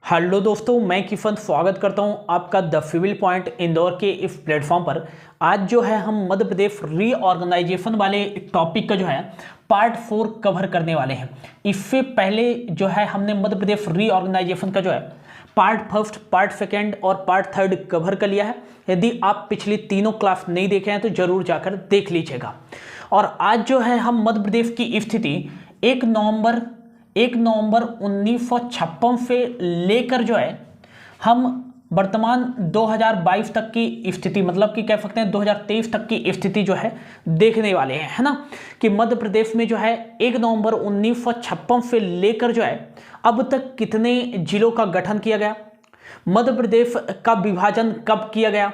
Hello दोस्तों, मैं किफन स्वागत करता हूं आपका द सिविल पॉइंट इंदौर के इस प्लेटफॉर्म पर। आज जो है हम मध्य प्रदेश रीऑर्गेनाइजेशन वाले टॉपिक का जो है पार्ट 4 कवर करने वाले हैं। इससे पहले जो है हमने मध्य प्रदेश रीऑर्गेनाइजेशन का जो है पार्ट फर्स्ट, पार्ट सेकेंड और पार्ट थर्ड कवर कर लिया है। यदि आप पिछली तीनों क्लास नहीं देखे हैं तो जरूर जाकर देख लीजिएगा। और आज जो है हम मध्य प्रदेश की स्थिति 1 नवंबर 1956 से लेकर जो है हम वर्तमान 2022 तक की स्थिति, मतलब कि कह सकते हैं 2023 तक की स्थिति जो है देखने वाले हैं, है ना। कि मध्य प्रदेश में जो है 1 नवंबर 1956 से लेकर जो है अब तक कितने जिलों का गठन किया गया, मध्य प्रदेश का विभाजन कब किया गया,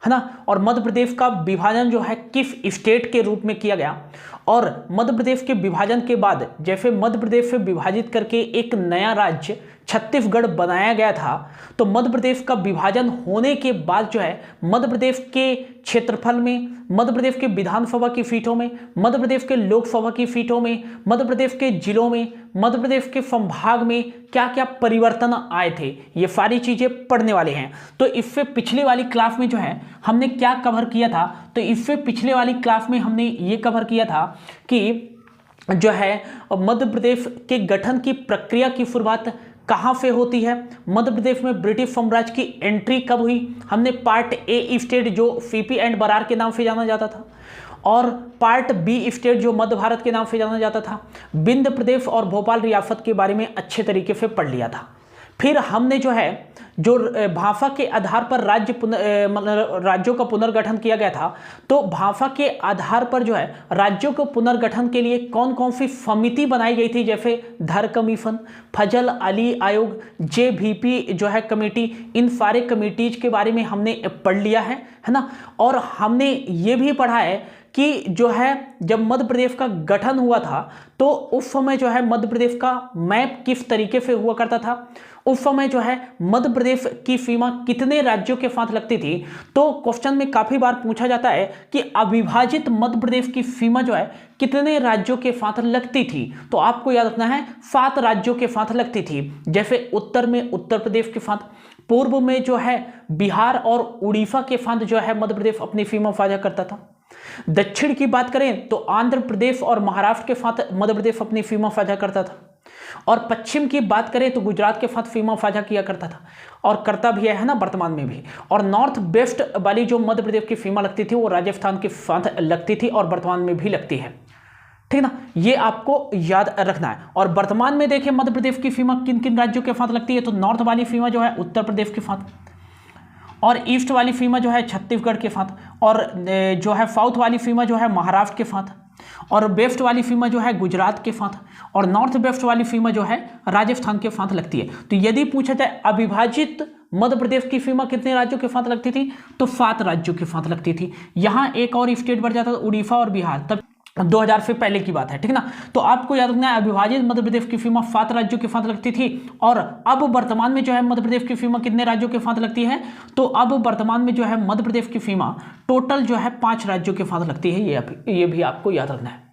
है ना। और मध्य प्रदेश का विभाजन जो है किस स्टेट के रूप में किया गया। और मध्य प्रदेश के विभाजन के बाद जैसे मध्य प्रदेश से विभाजित करके एक नया राज्य छत्तीसगढ़ बनाया गया था, तो मध्य प्रदेश का विभाजन होने के बाद जो है मध्य प्रदेश के क्षेत्रफल में, मध्य प्रदेश के विधानसभा की सीटों में, मध्य प्रदेश के लोकसभा की सीटों में, मध्य प्रदेश के जिलों में, मध्य प्रदेश के संभाग में क्या क्या परिवर्तन आए थे, ये सारी चीजें पढ़ने वाले हैं। तो इससे पिछले वाली क्लास में जो है हमने क्या कवर किया था, तो इससे पिछले वाली क्लास में हमने ये कवर किया था कि जो है मध्य प्रदेश के गठन की प्रक्रिया की शुरुआत कहाँ से होती है, मध्य प्रदेश में ब्रिटिश साम्राज्य की एंट्री कब हुई। हमने पार्ट ए स्टेट जो सीपी एंड बरार के नाम से जाना जाता था, और पार्ट बी स्टेट जो मध्य भारत के नाम से जाना जाता था, विंध्य प्रदेश और भोपाल रियासत के बारे में अच्छे तरीके से पढ़ लिया था। फिर हमने जो है जो भाषा के आधार पर राज्यों का पुनर्गठन किया गया था, तो भाषा के आधार पर जो है राज्यों को पुनर्गठन के लिए कौन कौन सी समिति बनाई गई थी, जैसे धर कमीशन, फजल अली आयोग, जेवीपी जो है कमेटी, इन सारे कमेटीज के बारे में हमने पढ़ लिया है ना। और हमने ये भी पढ़ा है कि जो है जब मध्य प्रदेश का गठन हुआ था तो उस समय जो है मध्य प्रदेश का मैप किस तरीके से हुआ करता था, उस समय जो है मध्य प्रदेश की सीमा कितने राज्यों के साथ लगती थी। तो क्वेश्चन में काफी बार पूछा जाता है कि अविभाजित मध्य प्रदेश की सीमा जो है कितने राज्यों के साथ लगती थी, तो आपको याद रखना है 7 राज्यों के साथ लगती थी। जैसे उत्तर में उत्तर प्रदेश के साथ, पूर्व में जो है बिहार और उड़ीसा के साथ जो है मध्य प्रदेश अपनी सीमा साझा करता था। दक्षिण की बात करें तो आंध्र प्रदेश और महाराष्ट्र के साथ मध्य प्रदेश अपनी सीमा साझा करता था। और पश्चिम की बात करें तो गुजरात के साथ सीमा साझा किया करता था, और करता भी है ना वर्तमान में भी। और नॉर्थ वेस्ट वाली जो मध्य प्रदेश की सीमा लगती थी वो राजस्थान के साथ लगती थी और वर्तमान में भी लगती है, ठीक ना। ये आपको याद रखना है। और वर्तमान में देखिए मध्य प्रदेश की सीमा किन किन राज्यों के साथ लगती है, तो नॉर्थ वाली सीमा जो है उत्तर प्रदेश के साथ, और ईस्ट वाली सीमा जो है छत्तीसगढ़ के साथ, और जो है साउथ वाली सीमा जो है महाराष्ट्र के साथ, और वेस्ट वाली सीमा जो है गुजरात के साथ, और नॉर्थ वेस्ट वाली सीमा जो है राजस्थान के साथ लगती है। तो यदि पूछा जाए अविभाजित मध्य प्रदेश की सीमा कितने राज्यों के साथ लगती थी, तो 7 राज्यों के साथ लगती थी। यहां एक और स्टेट बढ़ जाता था, उड़ीसा और बिहार, तब 2000 से पहले की बात है, ठीक ना। तो आपको याद रखना है अविभाजित मध्य प्रदेश की सीमा 7 राज्यों के साथ लगती थी। और अब वर्तमान में जो है मध्य प्रदेश की सीमा कितने राज्यों के साथ लगती है, तो अब वर्तमान में जो है मध्य प्रदेश की सीमा टोटल जो है 5 राज्यों के साथ लगती है। ये भी आपको याद रखना है,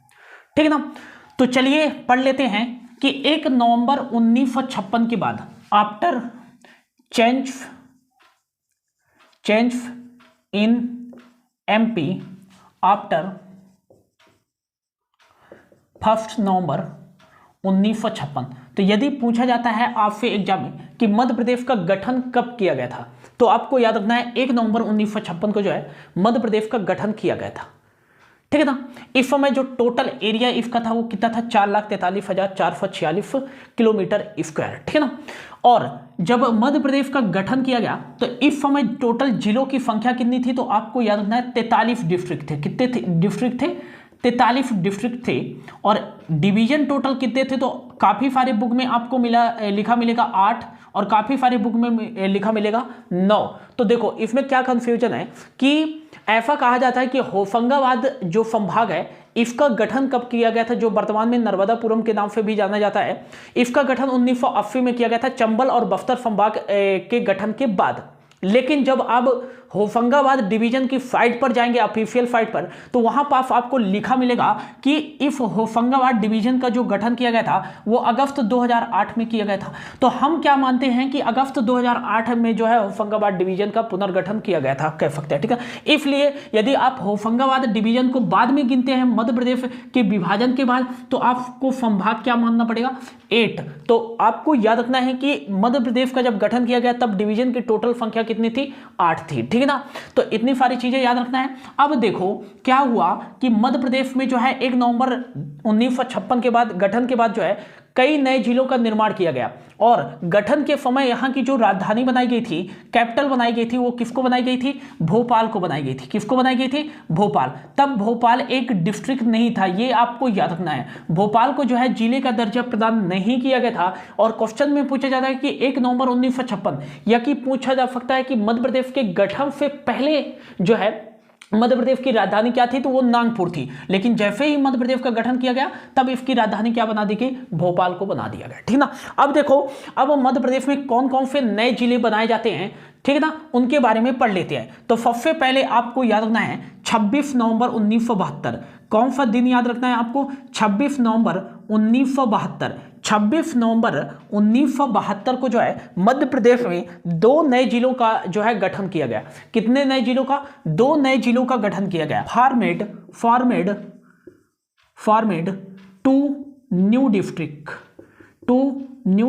ठीक है ना। तो चलिए पढ़ लेते हैं कि 1 नवंबर 1956 के बाद after change in MP after 1 नवंबर 1956। तो यदि पूछा जाता है आपसे एग्जाम में कि मध्य प्रदेश का गठन कब किया गया था, तो आपको याद रखना है 1 नवंबर 1956 को जो है मध्य प्रदेश का गठन किया गया था, ठीक है ना। इस समय जो टोटल एरिया इसका था वो कितना था, 4,43,446 किलोमीटर स्क्वायर, ठीक है ना। और जब मध्य प्रदेश का गठन किया गया तो इस समय टोटल जिलों की संख्या कितनी थी, तो आपको याद रखना है 43 डिस्ट्रिक्ट थे। कितने थे डिस्ट्रिक्ट थे, 43 डिस्ट्रिक्ट थे। और डिवीजन टोटल कितने थे, तो काफी सारे बुक में आपको लिखा मिलेगा 8, और काफी सारे बुक में लिखा मिलेगा 9। तो देखो इसमें क्या कंफ्यूजन है कि ऐसा कहा जाता है कि होशंगाबाद जो संभाग है इसका गठन कब किया गया था, जो वर्तमान में नर्मदापुरम के नाम से भी जाना जाता है। इसका गठन 1980 में किया गया था, चंबल और बस्तर संभाग के गठन के बाद। लेकिन जब अब होशंगाबाद डिवीजन की फाइट पर जाएंगे, ऑफिशियल फाइट पर, तो वहां पर आपको लिखा मिलेगा कि इफ होशंगाबाद डिवीजन का जो गठन किया गया था वो अगस्त 2008 में किया गया था। तो हम क्या मानते हैं कि अगस्त 2008 में जो है होशंगाबाद डिवीजन का पुनर्गठन किया गया था, कह सकते हैं, ठीक है। इसलिए यदि आप होशंगाबाद डिवीजन को बाद में गिनते हैं मध्य प्रदेश के विभाजन के बाद, तो आपको संभाग क्या मानना पड़ेगा, 8। तो आपको याद रखना है कि मध्य प्रदेश का जब गठन किया गया तब डिवीजन की टोटल संख्या कितनी थी, 8 थी, ठीक है ना। तो इतनी सारी चीजें याद रखना है। अब देखो क्या हुआ कि मध्य प्रदेश में जो है 1 नवंबर 1956 के बाद, गठन के बाद जो है कई नए जिलों का निर्माण किया गया, और गठन के समय यहां की जो राजधानी बनाई गई थी, कैपिटल बनाई गई थी, वो किसको बनाई गई थी, भोपाल को बनाई गई थी। किसको बनाई गई थी, भोपाल। तब भोपाल एक डिस्ट्रिक्ट नहीं था, ये आपको याद रखना है। भोपाल को जो है जिले का दर्जा प्रदान नहीं किया गया था। और क्वेश्चन में पूछा जाता है कि 1 नवंबर 1956, या कि पूछा जा सकता है कि मध्य प्रदेश के गठन से पहले जो है मध्य प्रदेश की राजधानी क्या थी, तो वो नागपुर थी। लेकिन जैसे ही मध्य प्रदेश का गठन किया गया तब इसकी राजधानी क्या बना दी गई, भोपाल को बना दिया गया, ठीक ना। अब देखो, अब मध्य प्रदेश में कौन कौन से नए जिले बनाए जाते हैं, ठीक है ना, उनके बारे में पढ़ लेते हैं। तो सबसे पहले आपको याद रखना है 26 नवंबर 1972। कौन सा दिन याद रखना है आपको, 26 नवंबर 1972। 26 नवंबर 1972 को जो है मध्य प्रदेश में 2 नए जिलों का जो है गठन किया गया। कितने नए जिलों का, 2 नए जिलों का गठन किया गया। Formed 2 new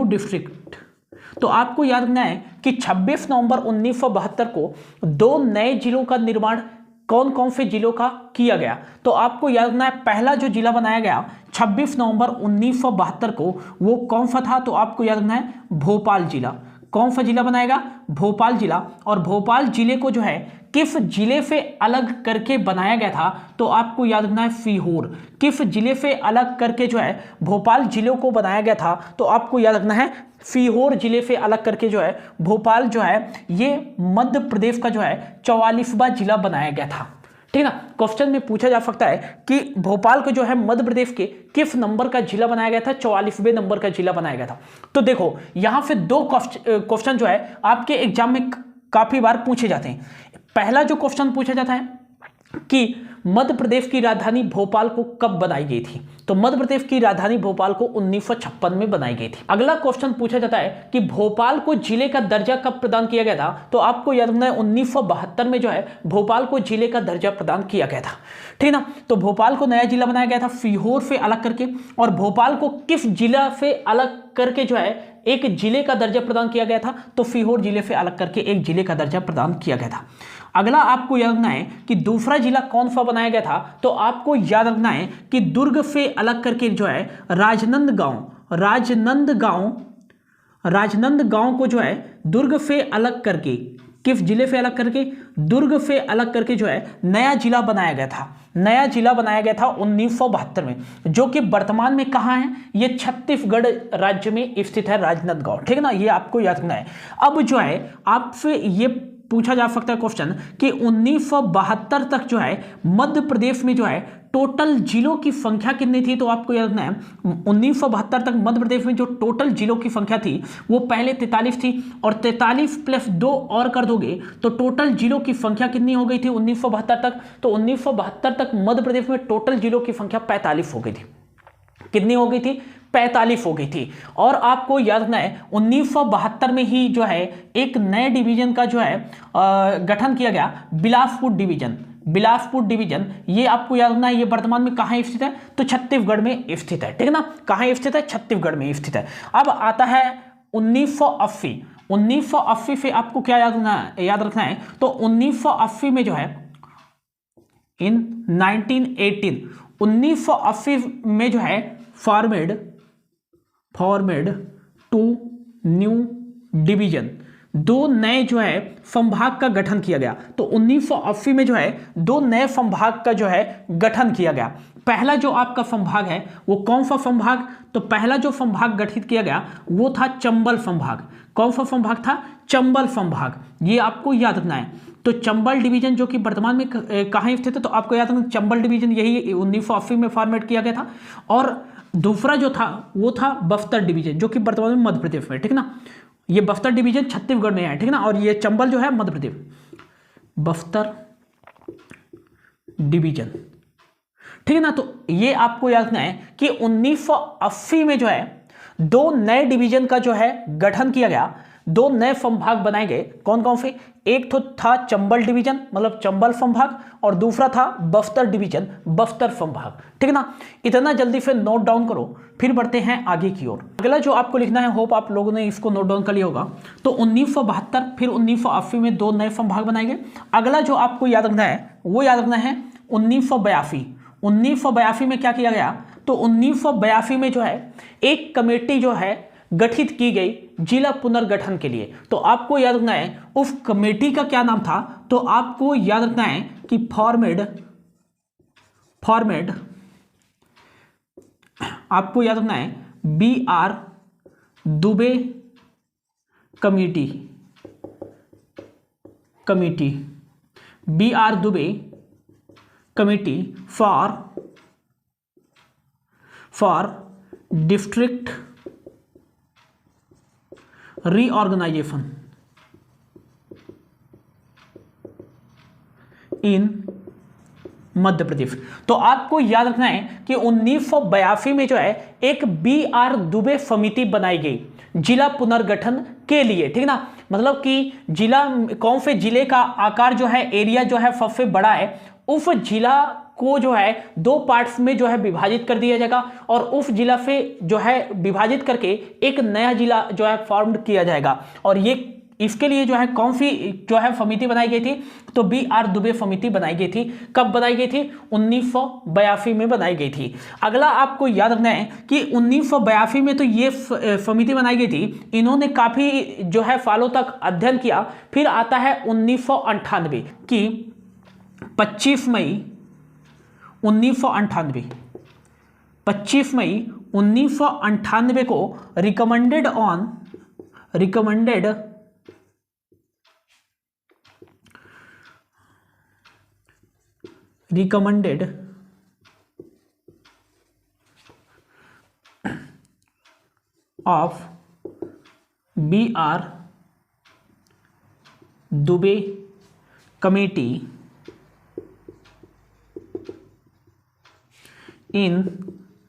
district. तो आपको याद रखना है कि 26 नवंबर 1972 को 2 नए जिलों का निर्माण कौन कौन से जिलों का किया गया। तो आपको याद रखना है पहला जो जिला बनाया गया 26 नवंबर 1972 को, वो कौन सा था, तो आपको याद रखना है भोपाल जिला। कौन सा जिला बनाएगा, भोपाल जिला। और भोपाल जिले को जो है किस जिले से अलग करके बनाया गया था, तो आपको याद रखना है सीहोर। किस जिले से अलग करके जो है भोपाल जिले को बनाया गया था, तो आपको याद रखना है सीहोर जिले से अलग करके जो है भोपाल जो है ये मध्य प्रदेश का जो है 44वां जिला बनाया गया था, ठीक ना। क्वेश्चन में पूछा जा सकता है कि भोपाल को जो है मध्य प्रदेश के किस नंबर का जिला बनाया गया था, 44वें नंबर का जिला बनाया गया था। तो देखो यहां से 2 क्वेश्चन जो है आपके एग्जाम में काफी बार पूछे जाते हैं। पहला जो क्वेश्चन पूछा जाता है कि मध्य प्रदेश की राजधानी भोपाल को कब बनाई गई थी, तो मध्य प्रदेश की राजधानी भोपाल को 1956 में बनाई गई थी। अगला क्वेश्चन पूछा जाता है कि भोपाल को जिले का दर्जा कब प्रदान किया गया था, तो आपको याद रखना है 1972 में जो है भोपाल को जिले का दर्जा प्रदान किया गया था, ठीक ना। तो भोपाल को नया जिला बनाया गया था सीहोर से अलग करके, और भोपाल को किस जिला से अलग करके जो है एक जिले का दर्जा प्रदान किया गया था, तो सीहोर जिले से अलग करके एक जिले का दर्जा प्रदान किया गया था। अगला आपको याद रखना है कि दूसरा जिला कौन सा बनाया गया था, तो आपको याद रखना है कि दुर्ग से अलग करके जो है राजनांदगांव को जो है दुर्ग से अलग करके, किस जिले से अलग करके, दुर्ग से अलग करके जो है नया जिला बनाया गया था। नया जिला बनाया गया था 1972 में, जो कि वर्तमान में कहां है, ये छत्तीसगढ़ राज्य में स्थित है राजनांदगांव, ठीक है ना। ये आपको याद रखना है। अब जो है आपसे ये पूछा जा सकता है क्वेश्चन कि 1972 तक जो है मध्य प्रदेश में जो है टोटल जिलों की संख्या कितनी थी, तो आपको याद रखना है 1972 तक मध्य प्रदेश में जो टोटल जिलों की संख्या थी वो पहले 43 थी, और 43 प्लस 2 और कर दोगे तो टोटल जिलों की संख्या कितनी हो गई थी 1972 तक, तो 1972 तक मध्य प्रदेश में टोटल जिलों की संख्या 45 हो गई थी। कितनी हो गई थी, 45 हो गई थी। और आपको याद रखना है 1972 में ही जो है एक नए डिवीजन का जो है गठन किया गया, बिलासपुर डिवीजन। ये आपको याद रखना है, ये वर्तमान में कहां स्थित है, तो छत्तीसगढ़ में स्थित है, ठीक है ना। कहां स्थित है, छत्तीसगढ़ में स्थित है। अब आता है 1980 से आपको क्या याद रखना है, तो 1980 में जो है इन 1980 में जो है फॉर्मेड 2 न्यू डिवीजन, 2 नए जो है संभाग का गठन किया गया। तो 1980 में जो है 2 नए संभाग का जो है गठन किया गया। पहला जो आपका संभाग है वो कौन सा संभाग, तो पहला जो संभाग गठित किया गया वो था चंबल संभाग। कौन सा संभाग था, चंबल संभाग। ये आपको याद रखना है। तो चंबल डिवीजन जो कि वर्तमान में कहां स्थित है, तो आपको याद रखना चंबल डिवीजन यही 1980 में फॉर्मेट किया गया था। और दूसरा जो था वो था बस्तर डिवीजन, जो कि वर्तमान में मध्य प्रदेश में, ठीक ना। ये बस्तर डिवीजन छत्तीसगढ़ में है, ठीक ना, और ये चंबल जो है मध्य प्रदेश। बस्तर डिवीजन, ठीक है ना। तो ये आपको याद रखना है कि 1980 में जो है दो नए डिवीजन का जो है गठन किया गया, दो नए संभाग बनाए गए। कौन कौन से? एक तो था चंबल डिवीजन मतलब चंबल संभाग, और दूसरा था बस्तर डिवीजन बस्तर संभाग, ठीक है ना। इतना जल्दी से नोट डाउन करो, फिर बढ़ते हैं आगे की ओर। अगला जो आपको लिखना है, होप आप लोगों ने इसको नोट डाउन कर लिया होगा। तो 1972 फिर 1980 में दो नए संभाग बनाए गए। अगला जो आपको याद रखना है वो याद रखना है 1982। 1982 में क्या किया गया? तो 1982 में जो है एक कमेटी जो है गठित की गई जिला पुनर्गठन के लिए। तो आपको याद रखना है उस कमेटी का क्या नाम था? तो आपको याद रखना है कि फॉर्मेड आपको याद रखना है BR Dubey committee, BR Dubey committee for district reorganisation in Madhya Pradesh. तो आपको याद रखना है कि 1982 में जो है एक BR दुबे समिति बनाई गई जिला पुनर्गठन के लिए, ठीक ना। मतलब कि जिला कौन से जिले का आकार जो है, एरिया जो है सबसे बड़ा है, उस जिला को जो है दो पार्ट्स में जो है विभाजित कर दिया जाएगा और उस जिला से जो है विभाजित करके एक नया जिला जो है फॉर्म किया जाएगा। और ये इसके लिए जो है कौन सी जो है समिति बनाई गई थी? तो BR दुबे समिति बनाई गई थी। कब बनाई गई थी? 1982 में बनाई गई थी। अगला आपको याद रखना है कि 1982 में तो ये समिति बनाई गई थी, इन्होंने काफी जो है सालों तक अध्ययन किया। फिर आता है 1998 की 25 मई 1998 को recommended of BR Dubey committee in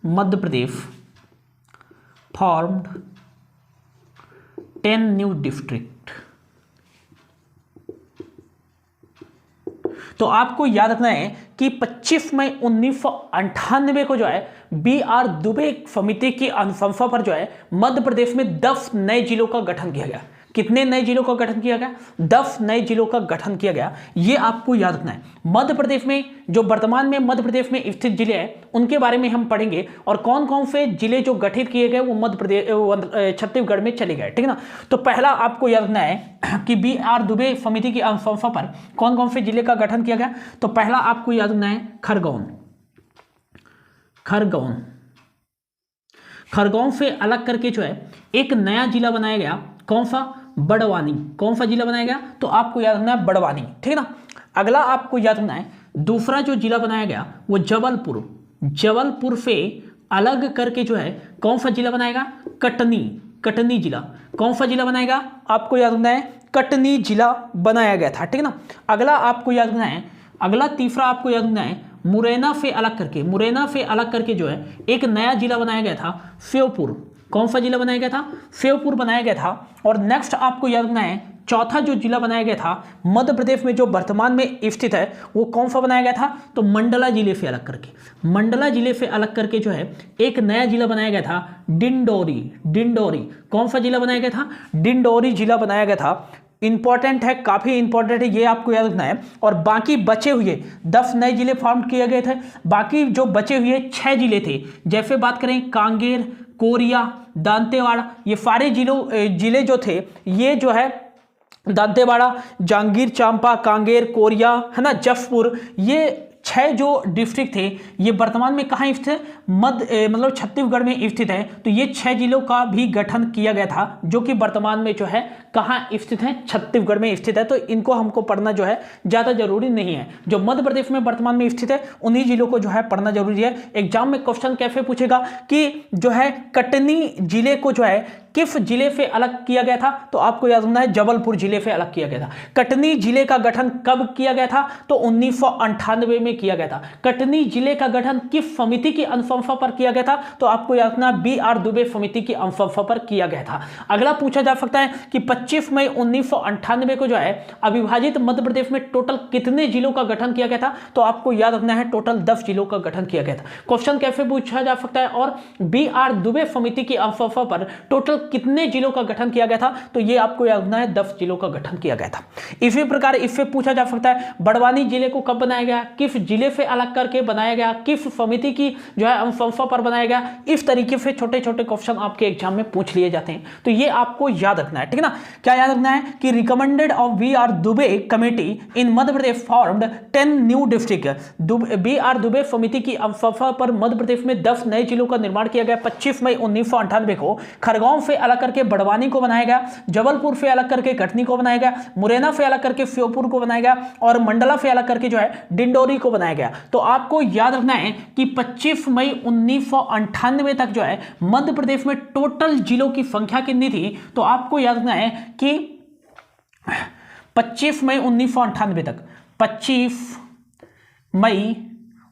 Madhya Pradesh formed 10 new district. तो आपको याद रखना है कि 25 मई 1998 को जो है BR दुबे समिति की अनुशंसा पर जो है मध्य प्रदेश में 10 नए जिलों का गठन किया गया। कितने नए जिलों का गठन किया गया? 10 नए जिलों का गठन किया गया। ये आपको याद रखना है। मध्य प्रदेश में जो वर्तमान में मध्य प्रदेश में स्थित जिले हैं उनके बारे में हम पढ़ेंगे और कौन कौन से जिले जो गठित किए गए वो मध्य प्रदेश छत्तीसगढ़ में चले गए, ठीक है ना। तो पहला आपको याद रखना है कि BR दुबे समिति की अनुशंसा पर कौन कौन से जिले का गठन किया गया। तो पहला आपको याद रखना है खरगोन से अलग करके जो है एक नया जिला बनाया गया। कौन सा? बड़वानी। कौन सा जिला बनाया गया? तो आपको याद रखना है बड़वानी, ठीक है ना। अगला आपको याद रखना है दूसरा जो जिला बनाया गया वो जबलपुर से अलग करके जो है कौन सा जिला बनाएगा? कटनी जिला। कौन सा जिला बनाएगा? आपको याद रखना है कटनी जिला बनाया गया था, ठीक है ना। अगला आपको याद रखना है, तीसरा आपको याद रखना है मुरैना से अलग करके जो है एक नया जिला बनाया गया था श्योपुर। कौन सा जिला बनाया गया था? श्योपुर बनाया गया था। और नेक्स्ट आपको याद रखना है चौथा जो जिला बनाया गया था मध्य प्रदेश में जो वर्तमान में स्थित है वो कौन सा बनाया गया था? तो मंडला जिले से अलग करके जो है एक नया जिला बनाया गया था डिंडोरी। कौन सा जिला बनाया गया था? डिंडोरी जिला बनाया गया था। इंपॉर्टेंट है, काफी इंपॉर्टेंट है, ये आपको याद रखना है। और बाकी बचे हुए 10 नए जिले फॉर्म किए गए थे। बाकी जो बचे हुए 6 जिले थे, जैसे बात करें कांगेर, कोरिया, दांतेवाड़ा, ये सारे जिले जो थे ये जो है दांतेवाड़ा, जांगीर चांपा, कांगेर, कोरिया, है ना, जसपुर, ये 6 जो डिस्ट्रिक्ट थे ये वर्तमान में कहाँ स्थित है? मतलब छत्तीसगढ़ में स्थित है। तो ये 6 जिलों का भी गठन किया गया था जो कि वर्तमान में जो है कहाँ स्थित है? छत्तीसगढ़ में स्थित है। तो इनको हमको पढ़ना जो है ज़्यादा जरूरी नहीं है। जो मध्य प्रदेश में वर्तमान में स्थित है उन्हीं जिलों को जो है पढ़ना जरूरी है। एग्जाम में क्वेश्चन कैसे पूछेगा कि जो है कटनी जिले को जो है किस जिले से अलग किया गया था? तो आपको याद रखना है जबलपुर जिले से अलग किया गया था। कटनी जिले का गठन कब किया गया था? तो 1998 में किया गया था। कटनी जिले का गठन किस समिति की अनुशंसा पर किया गया था? तो आपको याद रखना BR दुबे समिति की अनुशंसा पर किया गया था। अगला पूछा जा सकता है कि 25 मई 1998 को जो है अविभाजित मध्य प्रदेश में टोटल कितने जिलों का गठन किया गया था? तो आपको याद रखना है टोटल 10 जिलों का गठन किया गया था। क्वेश्चन कैसे पूछा जा सकता है? और BR दुबे समिति की अनुशंसा पर टोटल कितने जिलों का गठन किया गया था? तो ये आपको याद रखना है 10 जिलों का गठन किया गया था। इसी प्रकार इससे पूछा जा सकता है बड़वानी जिले को कब बनाया गया, किस जिले से अलग करके बनाया गया, किस समिति की जो है अनुशंसा पर बनाया गया। इस तरीके से छोटे छोटे क्वेश्चन आपके एग्जाम में पूछ लिए जाते हैं, तो ये आपको याद रखना है, ठीक है ना। क्या याद रखना है कि recommended of BR Dubey committee in Madhya Pradesh formed 10 new district. BR Dubey समिति की अनुशंसा पर मध्य प्रदेश में 10 नए जिलों का निर्माण किया गया। 25 मई 1998 को खरगोन से अलग करके बड़वानी को बनाया गया, जबलपुर से अलग करके कटनी को बनाया गया, मुरैना से अलग करके श्योपुर को बनाया गया और मंडला से अलग करके जो है डिंडोरी को बनाया गया। तो आपको याद रखना है कि 25 मई 1998 तक जो है मध्य प्रदेश में टोटल जिलों की संख्या कितनी थी? तो आपको याद रखना है कि 25 मई 1998 तक 25 मई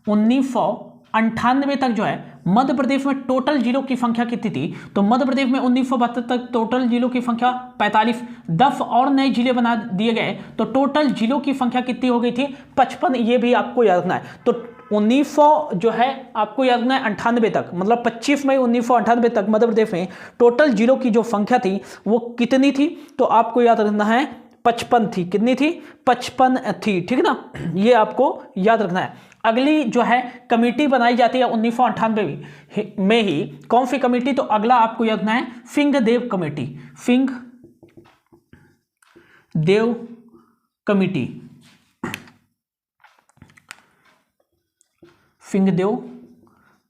1998 तक जो है मध्य प्रदेश में टोटल जिलों की संख्या कितनी थी? तो मध्य प्रदेश में 1972 तक टोटल जिलों की संख्या 45, 10 और नए जिले बना दिए गए तो टोटल जिलों की संख्या कितनी हो गई थी? 55। ये भी आपको याद रखना है। तो 1900 जो है आपको याद रखना है 98 तक, मतलब 25 मई 1998 तक मध्य प्रदेश में टोटल जिलों की जो संख्या थी वो कितनी थी? तो आपको याद रखना है 55 थी। कितनी थी? 55 थी, ठीक है ना। ये आपको याद रखना है। अगली जो है कमेटी बनाई जाती है 1998 में ही। कौन सी कमेटी? तो अगला आपको याद रखना है Singhdeo committee. Singhdeo committee, Singhdeo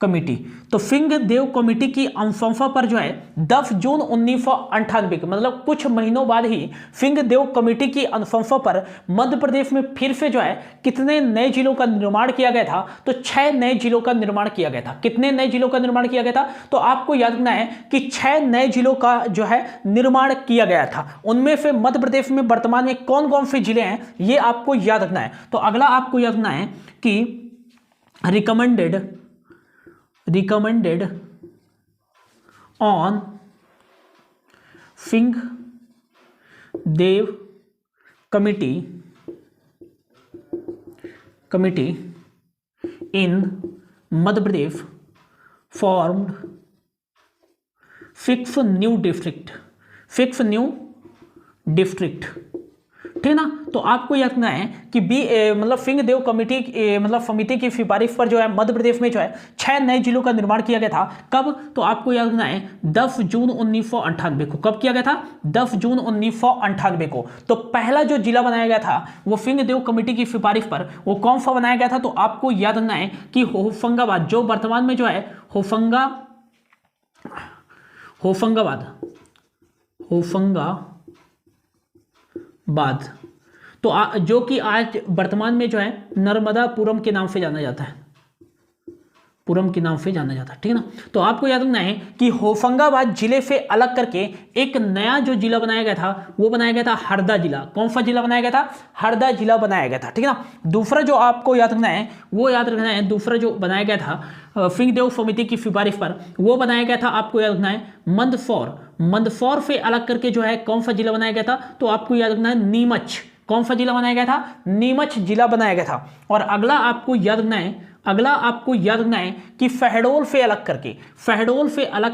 committee. तो सिंहदेव कमेटी की अनुशंसा पर जो है 10 जून 1998 के मतलब कुछ महीनों बाद ही सिंहदेव कमेटी की अनुशंसा पर मध्य प्रदेश में फिर से जो है कितने नए जिलों का निर्माण किया गया था? तो 6 नए जिलों का निर्माण किया गया था। कितने नए जिलों का निर्माण किया गया था? तो आपको याद रखना है कि 6 नए जिलों का जो है निर्माण किया गया था। उनमें से मध्य प्रदेश में वर्तमान में कौन कौन से जिले हैं ये आपको याद रखना है। तो अगला आपको याद रखना है कि recommended on Singhdeo committee in Madhya Pradesh formed 6 new district, ठीक है ना। तो आपको याद रखना है कि मतलब सिंहदेव कमेटी मतलब समिति की सिफारिश पर जो है मध्य प्रदेश में जो है 6 नए जिलों का निर्माण किया गया था। कब? तो आपको याद रखना है 10 जून 1998 को। कब किया गया था? 10 जून 1998 को। तो पहला जो जिला बनाया गया था वो सिंहदेव कमेटी की सिफारिश पर वो कौन सा बनाया गया था? तो आपको याद रखना है कि होशंगाबाद, जो वर्तमान में जो है होशंगाबाद, तो जो कि आज वर्तमान में जो है नर्मदापुरम के नाम से जाना जाता है, ठीक है ना। तो आपको याद रखना है कि होशंगाबाद जिले से अलग करके एक नया जो जिला बनाया गया था वो बनाया गया था हरदा जिला। कौन सा जिला बनाया गया था? हरदा जिला बनाया गया था, ठीक है ना। दूसरा जो आपको याद रखना है वो याद रखना है दूसरा जो बनाया गया था सिंहदेव समिति की सिफारिश पर वो बनाया गया था, आपको याद रखना है मंदसौर से अलग करके जो है कौन सा जिला बनाया गया था? तो आपको याद रखना है नीमच। कौन सा जिला बनाया गया था? नीमच जिला बनाया गया था। और अगला आपको याद रखना है कि शहडोल से अलग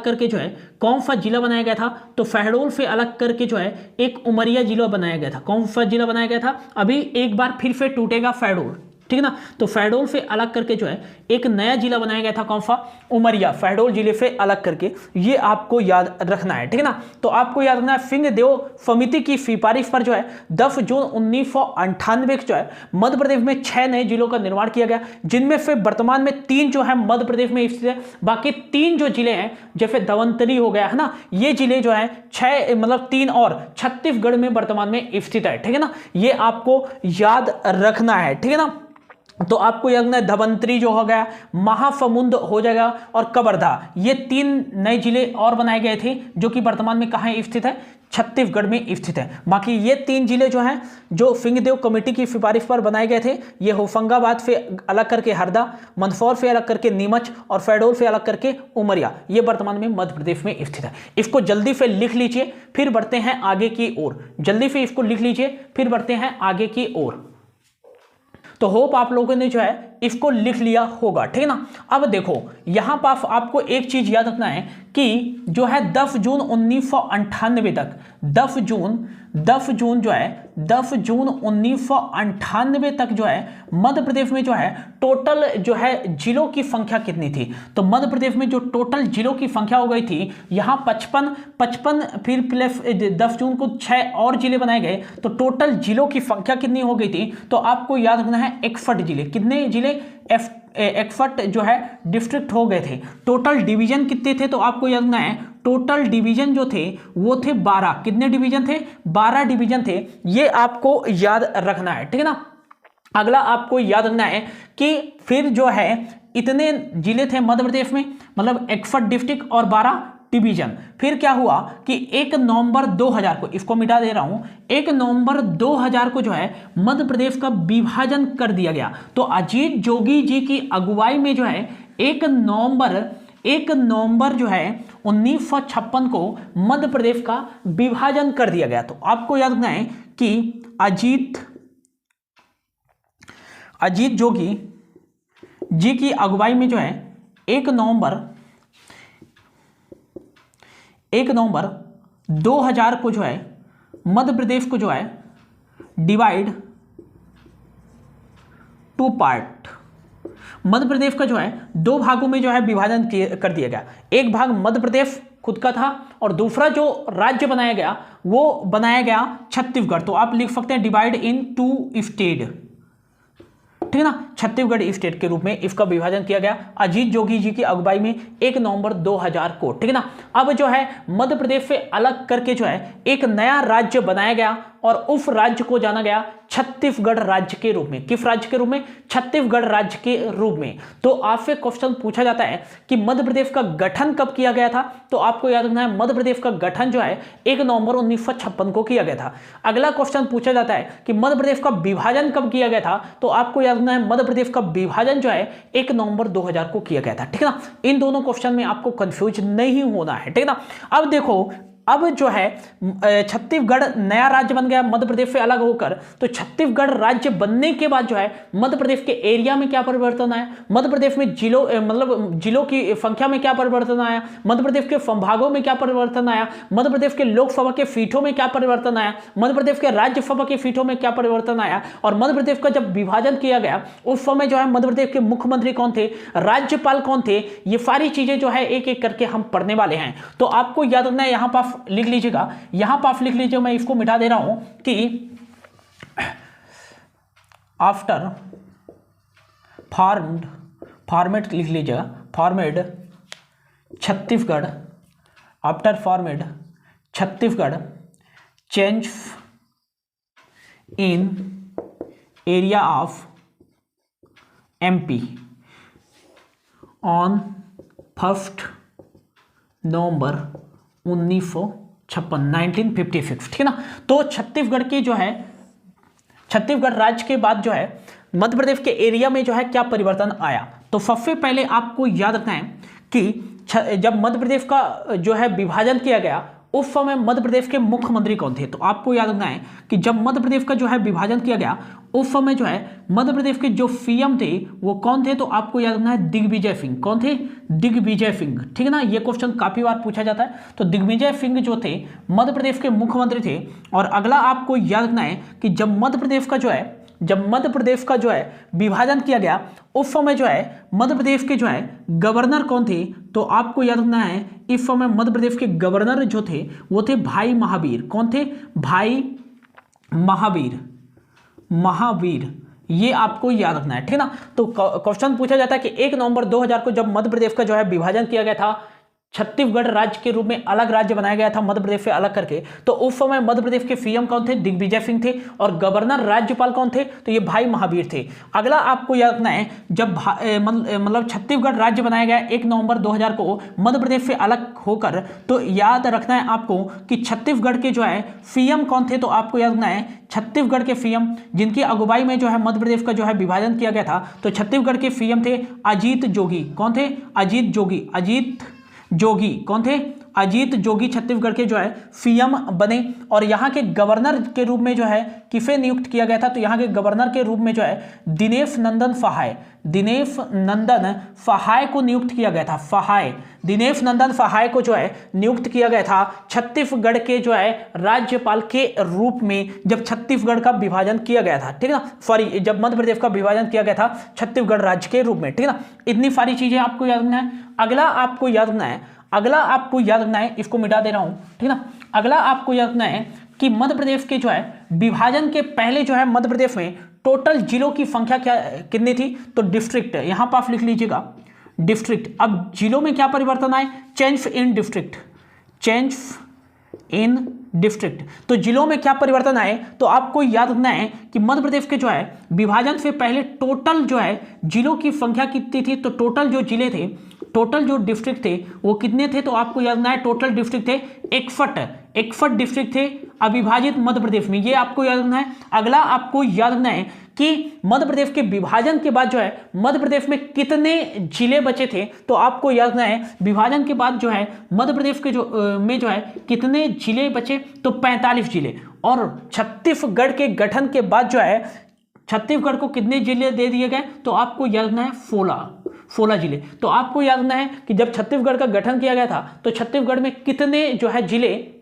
करके जो है कौन सा जिला बनाया गया था? तो शहडोल से अलग करके जो है एक उमरिया जिला बनाया गया था। कौन सा जिला बनाया गया था? अभी एक बार फिर से टूटेगा शहडोल, ठीक है ना। तो शहडोल से अलग करके जो है एक नया जिला बनाया गया था। कौन सा? उमरिया। शहडोल जिले से अलग करके, ये आपको याद रखना है, ठीक है ना। तो आपको याद रखना है सिंहदेव समिति की सिफारिश पर जो है 10 जून 1998 जो है मध्य प्रदेश में 6 नए जिलों का निर्माण किया गया, जिनमें से वर्तमान में 3 जो है मध्य प्रदेश में स्थित है। बाकी 3 जो जिले हैं जैसे धवंतरी हो गया है ना, ये जिले जो है 6 मतलब 3 और छत्तीसगढ़ में वर्तमान में स्थित है, ठीक है ना। ये आपको याद रखना है, ठीक है ना। तो आपको याद रखना है धवंतरी जो हो गया, महाफमुंद हो जाएगा और कवर्धा, ये 3 नए जिले और बनाए गए थे जो कि वर्तमान में कहाँ स्थित है, छत्तीसगढ़ में स्थित है। बाकी ये 3 जिले जो हैं जो सिंहदेव कमेटी की सिफारिश पर बनाए गए थे, ये होशंगाबाद से अलग करके हरदा, मंदसौर से अलग करके नीमच और शहडोल से अलग करके उमरिया, ये वर्तमान में मध्य प्रदेश में स्थित है। इसको जल्दी से लिख लीजिए, फिर बढ़ते हैं आगे की ओर। जल्दी से इसको लिख लीजिए, फिर बढ़ते हैं आगे की ओर। तो होप आप लोगों ने जो है इसको लिख लिया होगा, ठीक है ना। अब देखो यहां पर आपको एक चीज याद रखना है कि जो है 10 जून 1998 तक, 10 जून जो है 10 जून 1998 तक जो है मध्य प्रदेश में जो है टोटल जो है जिलों की संख्या कितनी थी। तो मध्य प्रदेश में जो टोटल जिलों की संख्या हो गई थी यहां 55, फिर प्लस 10 जून को 6 और जिले बनाए गए, तो टोटल जिलों की संख्या कितनी हो गई थी। तो आपको याद रखना है 61 जिले, कितने जिले 61 जो है डिस्ट्रिक्ट हो गए थे। टोटल डिवीजन कितने थे, तो आपको याद रखना है टोटल डिवीजन जो थे वो थे 12। कितने डिवीजन थे, 12 डिवीजन थे, ये आपको याद रखना है, ठीक है ना। अगला आपको याद रखना है कि फिर जो है इतने जिले थे मध्य प्रदेश में, मतलब 61 डिस्ट्रिक्ट और 12 डिवीजन। फिर क्या हुआ कि 1 नवंबर 2000 को, इसको मिटा दे रहा हूं, 1 नवंबर 2000 को जो है मध्य प्रदेश का विभाजन कर दिया गया। तो अजीत जोगी जी की अगुवाई में जो है 1 नवंबर जो है 1956 को मध्य प्रदेश का विभाजन कर दिया गया। तो आपको याद रखना है कि अजीत जोगी जी की अगुवाई में जो है 1 नवंबर 2000 को जो है मध्य प्रदेश को जो है divide two part, Madhya Pradesh का जो है 2 भागों में जो है विभाजन कर दिया गया। एक भाग मध्य प्रदेश खुद का था और दूसरा जो राज्य बनाया गया वो बनाया गया छत्तीसगढ़। तो आप लिख सकते हैं डिवाइड इन 2 स्टेट, ठीक है ना, छत्तीसगढ़ स्टेट के रूप में इसका विभाजन किया गया अजीत जोगी जी की अगुवाई में 1 नवंबर 2000 को, ठीक है ना। अब जो है मध्य प्रदेश से अलग करके जो है एक नया राज्य बनाया गया और उस राज्य को जाना गया छत्तीसगढ़ राज्य के रूप में। किस राज्य के रूप में, छत्तीसगढ़ राज्य के रूप में। तो आपसे क्वेश्चन पूछा जाता है कि मध्य प्रदेश का गठन कब किया गया था, तो आपको याद रखना है मध्य प्रदेश का गठन जो है 1 नवंबर 1956 को किया गया था। अगला क्वेश्चन पूछा जाता है कि मध्य प्रदेश का विभाजन कब किया गया था, तो आपको याद रखना है मध्य प्रदेश का विभाजन जो है 1 नवंबर 2000 को किया गया था, ठीक है ना। इन दोनों क्वेश्चन में आपको कंफ्यूज नहीं होना है, ठीक है ना। अब देखो, अब जो है छत्तीसगढ़ नया राज्य बन गया मध्य प्रदेश से अलग होकर। तो छत्तीसगढ़ राज्य बनने के बाद जो है मध्य प्रदेश के एरिया में क्या परिवर्तन आया, मध्य प्रदेश में जिलों की संख्या में क्या परिवर्तन आया, मध्य प्रदेश के संभागों में क्या परिवर्तन आया, मध्य प्रदेश के लोकसभा के सीटों में क्या परिवर्तन आया, मध्य प्रदेश के राज्यसभा के सीटों में क्या परिवर्तन आया। और मध्य प्रदेश का जब विभाजन किया गया उस समय जो है मध्य प्रदेश के मुख्यमंत्री कौन थे, राज्यपाल कौन थे, ये सारी चीजें जो है एक एक करके हम पढ़ने वाले हैं। तो आपको याद रखना है, यहां पर लिख लीजिएगा, यहां पर लिख लीजिए, मैं इसको मिटा दे रहा हूं कि आफ्टर फॉर्मेट लिख लीजिएगा, format Chhattisgarh, after format Chhattisgarh change in area of MP on 1 नवंबर 1956, ठीक है ना। तो छत्तीसगढ़ की जो है छत्तीसगढ़ राज्य के बाद जो है मध्य प्रदेश के एरिया में जो है क्या परिवर्तन आया। तो सबसे पहले आपको याद रखना है कि जब मध्य प्रदेश का जो है विभाजन किया गया उस समय मध्य प्रदेश के मुख्यमंत्री कौन थे। तो आपको याद रखना है कि जब मध्य प्रदेश का जो है विभाजन किया गया उस समय जो है मध्य प्रदेश के जो सीएम थे वो कौन थे। तो आपको याद रखना है दिग्विजय सिंह। कौन थे, दिग्विजय सिंह, ठीक है ना। ये क्वेश्चन काफी बार पूछा जाता है। तो दिग्विजय सिंह जो थे मध्य प्रदेश के मुख्यमंत्री थे। और अगला आपको याद रखना है कि जब मध्य प्रदेश का जो है विभाजन किया गया उस समय जो है मध्य प्रदेश के जो है गवर्नर कौन थे। तो आपको याद रखना है इस समय मध्य प्रदेश के गवर्नर जो थे वो थे भाई महावीर। कौन थे, भाई महावीर, ये आपको याद रखना है, ठीक है ना। तो क्वेश्चन पूछा जाता है कि 1 नवंबर 2000 को जब मध्य प्रदेश का जो है विभाजन किया गया था छत्तीसगढ़ राज्य के रूप में अलग राज्य बनाया गया था मध्य प्रदेश से अलग करके, तो उस समय मध्य प्रदेश के सीएम कौन थे? दिग्विजय सिंह थे। और गवर्नर राज्यपाल कौन थे? तो ये भाई महावीर थे। अगला आपको याद रखना है, जब मतलब छत्तीसगढ़ राज्य बनाया गया 1 नवंबर 2000 को मध्य प्रदेश से अलग होकर, तो याद रखना है आपको कि छत्तीसगढ़ के जो है सीएम कौन थे? तो आपको याद रखना है छत्तीसगढ़ के सीएम जिनकी अगुवाई में जो है मध्य प्रदेश का जो है विभाजन किया गया था, तो छत्तीसगढ़ के सीएम थे अजीत जोगी। कौन थे? अजीत जोगी कौन थे? अजीत जोगी छत्तीसगढ़ के जो है सीएम बने। और यहाँ के गवर्नर के रूप में जो है किसे नियुक्त किया गया था? तो यहाँ के गवर्नर के रूप में जो है दिनेश नंदन सहाय को नियुक्त किया गया था। दिनेश नंदन सहाय को जो है नियुक्त किया गया था छत्तीसगढ़ के जो है राज्यपाल के रूप में, जब छत्तीसगढ़ का विभाजन किया गया था, ठीक है ना, सॉरी, जब मध्य प्रदेश का विभाजन किया गया था छत्तीसगढ़ राज्य के रूप में, ठीक है ना। इतनी सारी चीजें आपको याद रखना है। अगला आपको याद रखना है, इसको मिटा दे रहा हूं, ठीक है ना। अगला आपको याद रखना है कि मध्य प्रदेश के जो है विभाजन के पहले जो है मध्य प्रदेश में टोटल जिलों की संख्या कितनी थी? तो डिस्ट्रिक्ट, यहां पर आप लिख लीजिएगा डिस्ट्रिक्ट। अब जिलों में क्या परिवर्तन आए? Change in district. तो जिलों में क्या परिवर्तन आए? तो आपको याद रखना है कि मध्य प्रदेश के जो है विभाजन से पहले टोटल जो है जिलों की संख्या कितनी थी? तो टोटल जो जिले थे, टोटल जो डिस्ट्रिक्ट थे वो कितने थे? तो आपको याद रखना है टोटल डिस्ट्रिक्ट थे 61 डिस्ट्रिक्ट थे अविभाजित मध्य प्रदेश में, ये आपको याद रखना है। अगला आपको याद रखना है कि मध्य प्रदेश के विभाजन के बाद जो है मध्य प्रदेश में कितने जिले बचे थे? तो आपको याद रखना है विभाजन के बाद जो है मध्य प्रदेश के में जो है कितने जिले बचे? तो 45 जिले। और छत्तीसगढ़ के गठन के बाद जो है छत्तीसगढ़ को कितने जिले दे दिए गए? तो आपको याद रखना है 16 जिले। तो आपको याद रखना है कि जब छत्तीसगढ़ का गठन किया गया था तो छत्तीसगढ़ में कितने जो है जिले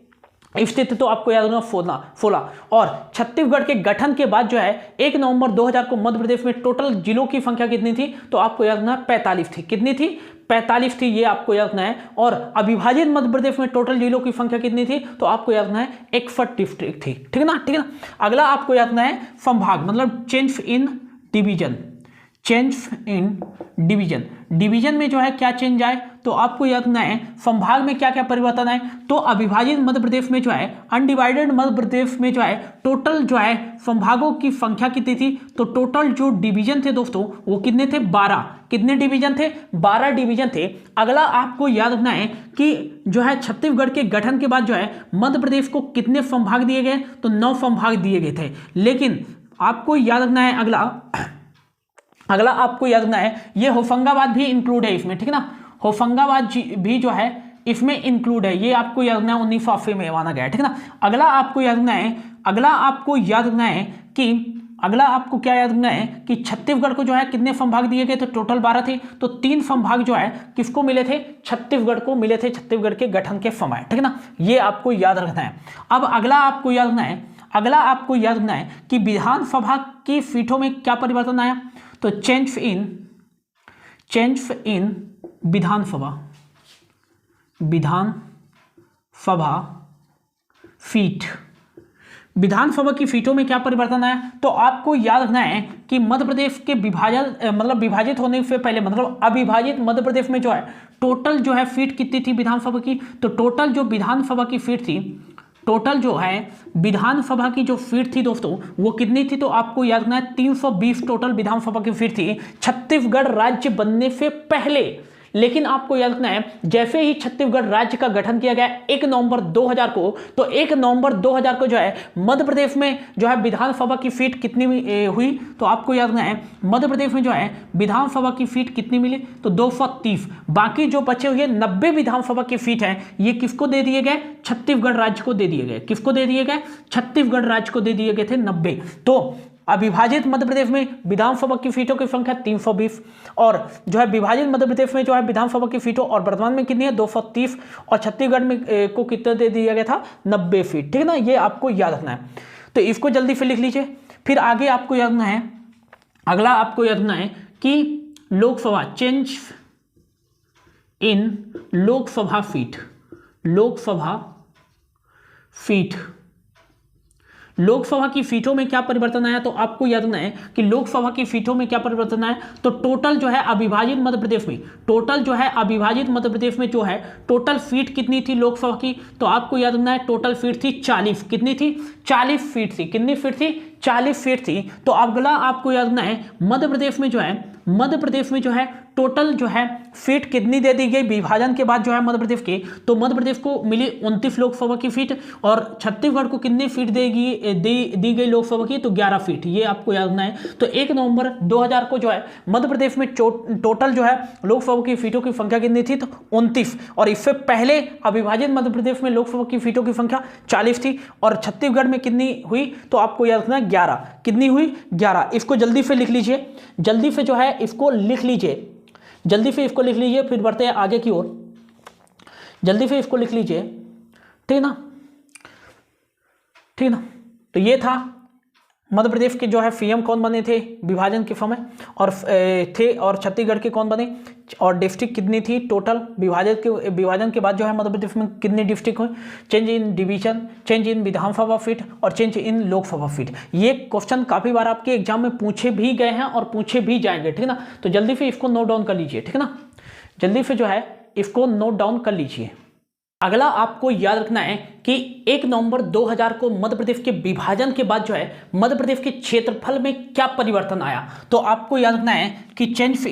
स्थित? तो आपको याद रखना 16। और छत्तीसगढ़ के गठन के बाद जो है 1 नवंबर 2000 को मध्य प्रदेश में टोटल जिलों की संख्या कितनी थी? तो आपको याद रखना 45 थी। कितनी थी? 45 थी, ये आपको याद रखना है। और अविभाजित मध्य प्रदेश में टोटल जिलों की संख्या कितनी थी? तो आपको याद रखना है 61 डिस्ट्रिक्ट थी, ठीक है ना। अगला आपको याद रखना है संभाग, मतलब चेंज इन डिवीजन। डिवीजन में जो है क्या चेंज आए? तो आपको याद रखना है संभाग में क्या क्या परिवर्तन आए। तो अविभाजित मध्य प्रदेश में जो है अनडिवाइडेड मध्य प्रदेश में जो है टोटल जो है संभागों की संख्या कितनी थी? तो टोटल जो डिवीजन थे दोस्तों वो कितने थे? 12। कितने डिवीजन थे? 12 डिवीजन थे। अगला आपको याद रखना है कि जो है छत्तीसगढ़ के गठन के बाद जो है मध्य प्रदेश को कितने संभाग दिए गए? तो 9 संभाग दिए गए थे। लेकिन आपको याद रखना है अगला आपको याद रखना है ये होशंगाबाद भी इंक्लूड है इसमें, ठीक है ना। होशंगाबाद भी जो है इसमें इंक्लूड है, ये आपको याद रखना है 1980 में माना गया है, ठीक है ना। अगला आपको याद रखना है कि छत्तीसगढ़ को जो है कितने संभाग दिए गए? तो टोटल 12 थे। तो 3 संभाग जो है किसको मिले थे? छत्तीसगढ़ को मिले थे छत्तीसगढ़ के गठन के समय, ठीक है ना। ये आपको याद रखना है। अब अगला आपको याद रखना है कि विधानसभा की सीटों में क्या परिवर्तन आया? तो चेंज इन विधानसभा सीट। विधानसभा की सीटों में क्या परिवर्तन आया? तो आपको याद रखना है कि मध्य प्रदेश के विभाजित होने से पहले, मतलब अविभाजित मध्य प्रदेश में जो है टोटल जो है सीट कितनी थी विधानसभा की? तो टोटल जो विधानसभा की सीट थी, टोटल जो है विधानसभा की जो सीट थी दोस्तों वो कितनी थी? तो आपको याद रखना है 320 टोटल विधानसभा की सीट थी छत्तीसगढ़ राज्य बनने से पहले। लेकिन आपको याद रखना है जैसे ही छत्तीसगढ़ राज्य का गठन किया गया 1 नवंबर 2000 को, तो 1 नवंबर 2000 को जो है मध्य प्रदेश में जो है विधानसभा की सीट कितनी हुई? तो आपको याद रखना है मध्य प्रदेश में जो है विधानसभा की सीट कितनी मिली? तो 230। बाकी जो बचे हुए 90 विधानसभा की सीट है ये किसको दे दिए गए? छत्तीसगढ़ राज्य को दे दिए गए। किसको दे दिए गए? छत्तीसगढ़ राज्य को दे दिए गए थे 90। तो अविभाजित मध्य प्रदेश में विधानसभा की सीटों की संख्या 320 और जो है विभाजित मध्य प्रदेश में जो है विधानसभा की सीटों और वर्तमान में कितनी है? 230। और छत्तीसगढ़ में को कितना दे दिया गया था? 90 सीट, ठीक है ना। ये आपको याद रखना है। तो इसको जल्दी से लिख लीजिए। फिर आगे आपको याद रखना है, अगला आपको याद रखना है कि लोकसभा, चेंज इन लोकसभा की सीटों में क्या परिवर्तन आया, तो आपको याद रखना है कि लोकसभा की सीटों में क्या परिवर्तन आया, तो टोटल जो है अविभाजित मध्य प्रदेश में, टोटल जो है अविभाजित मध्य प्रदेश में जो है टोटल सीट कितनी थी लोकसभा की, तो आपको याद रखना है टोटल सीट थी 40। कितनी थी? 40 सीट थी। कितनी सीट थी? 40 सीट थी। तो अगला आपको याद रखना है मध्य प्रदेश में जो है, मध्य प्रदेश में जो है टोटल जो है सीट कितनी दे दी गई विभाजन के बाद जो है मध्य प्रदेश के, तो मध्य प्रदेश को मिली 29 लोकसभा की सीट और छत्तीसगढ़ को कितनी सीट दी गई लोकसभा की, तो 11 सीट। ये आपको याद रखना है। तो 1 नवंबर 2000 को जो है मध्य प्रदेश में टोटल जो है लोकसभा की सीटों की संख्या कितनी थी, तो 29। और इससे पहले अविभाजित मध्य प्रदेश में लोकसभा की सीटों की संख्या 40 थी और छत्तीसगढ़ में कितनी हुई, तो आपको याद रखना है 11। कितनी हुई? 11। इसको जल्दी से लिख लीजिए, जल्दी से जो है इसको लिख लीजिए, जल्दी से इसको लिख लीजिए, फिर बढ़ते हैं आगे की ओर। जल्दी से इसको लिख लीजिए, ठीक ना, ठीक ना। तो ये था मध्य प्रदेश के जो है सीएम कौन बने थे विभाजन के समय और और छत्तीसगढ़ के कौन बने, और डिस्ट्रिक्ट कितनी थी टोटल विभाजन के बाद जो है मध्य प्रदेश में कितनी डिस्ट्रिक्ट हुई, change in division, change in Vidhan Sabha seat और चेंज इन लोकसभा सीट। ये क्वेश्चन काफी बार आपके एग्जाम में पूछे भी गए हैं और पूछे भी जाएंगे, ठीक ना। तो जल्दी से इसको नोट डाउन कर लीजिए, ठीक ना, जल्दी से जो है इसको नोट डाउन कर लीजिए। अगला आपको याद रखना है कि 1 नवंबर 2000 को मध्य प्रदेश के विभाजन के बाद जो है मध्य प्रदेश के क्षेत्रफल में क्या परिवर्तन आया, तो आपको याद रखना है कि change